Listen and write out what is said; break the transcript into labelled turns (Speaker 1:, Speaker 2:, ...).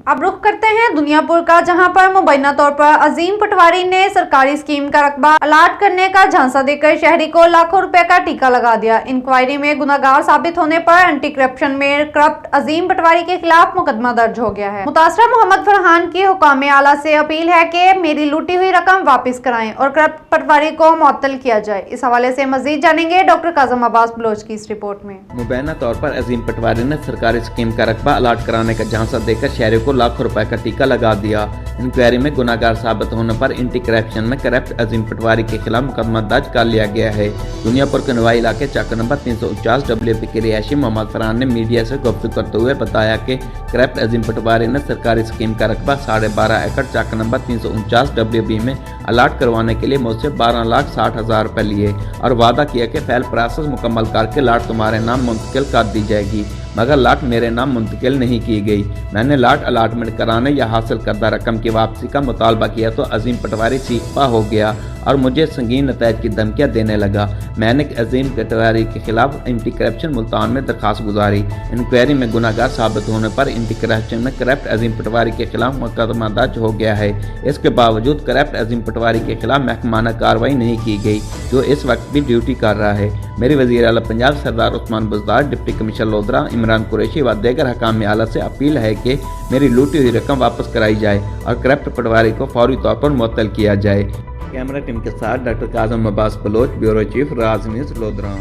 Speaker 1: अब रुख करते हैं दुनियापुर का, जहां पर मुबैना तौर पर अजीम पटवारी ने सरकारी स्कीम का रकबा अलाट करने का झांसा देकर शहरी को लाखों रुपए का टीका लगा दिया। इंक्वायरी में गुनाहगार साबित होने पर एंटी करप्शन में करप्ट अजीम पटवारी के खिलाफ मुकदमा दर्ज हो गया है। मुतासरा मोहम्मद फरहान की हुकाम आला से अपील है कि मेरी लूटी हुई रकम वापस कराएं और करप्ट पटवारी को मुअत्तल किया जाए। इस हवाले से मजीद जानेंगे डॉक्टर काजम अब्बास बलोच की इस रिपोर्ट में।
Speaker 2: मुबैना तौर पर अजीम पटवारी ने सरकारी स्कीम का रकबा अलाट कराने का झांसा देकर शहरियों को लाखों रुपए का टीका लगा दिया। इंक्वायरी में गुनाहगार साबित होने पर एंटी करप्शन में करप्ट अजीम पटवारी के खिलाफ मुकदमा दर्ज कर लिया गया है। दुनियापुर के नवाई इलाके चाकर नंबर 349 WP के रिहायशी मोहम्मद फरहान ने मीडिया से गुफ्तगू करते हुए बताया कि करप्ट अजीम पटवारी ने सरकारी स्कीम का रकबा 12.5 एकड़ चाकर नंबर 349 WB में अलाट करवाने के लिए मुझसे 12,60,000 रुपए लिए और वादा किया कि फाइल प्रोसेस मुकम्मल करके लाट तुम्हारे नाम मुंतकिल कर दी जाएगी, मगर लाट मेरे नाम मुंतकिल नहीं की गई। मैंने लाट अलाटमेंट कराने या हासिल करदा रकम की वापसी का मुतालबा किया तो अजीम पटवारी चीखपा हो गया और मुझे संगीन नतायज की धमकियां देने लगा। मैंने अजीम पटवारी के खिलाफ एंटी करप्शन मुल्तान में दरखास्त गुजारी। इंक्वायरी में गुनाहगार साबित होने पर एंटी करप्शन में करप्ट अजीम पटवारी के खिलाफ मुकदमा दर्ज हो गया है। इसके बावजूद करप्ट अजीम पटवारी के खिलाफ महकमाना कार्रवाई नहीं की गई, जो इस वक्त भी ड्यूटी कर रहा है। मेरी वज़ीर आला पंजाब सरदार उस्मान बुज़दार, डिप्टी कमिश्नर लोधरा इमरान कुरैशी व दीगर हकाम आला से अपील है कि मेरी लूटी हुई रकम वापस कराई जाए और करप्ट पटवारी को फौरी तौर पर मुअत्तल किया जाए। कैमरा टीम के साथ doctor Kazim Abbas Baloch, bureau chief, Raj news, lodhra.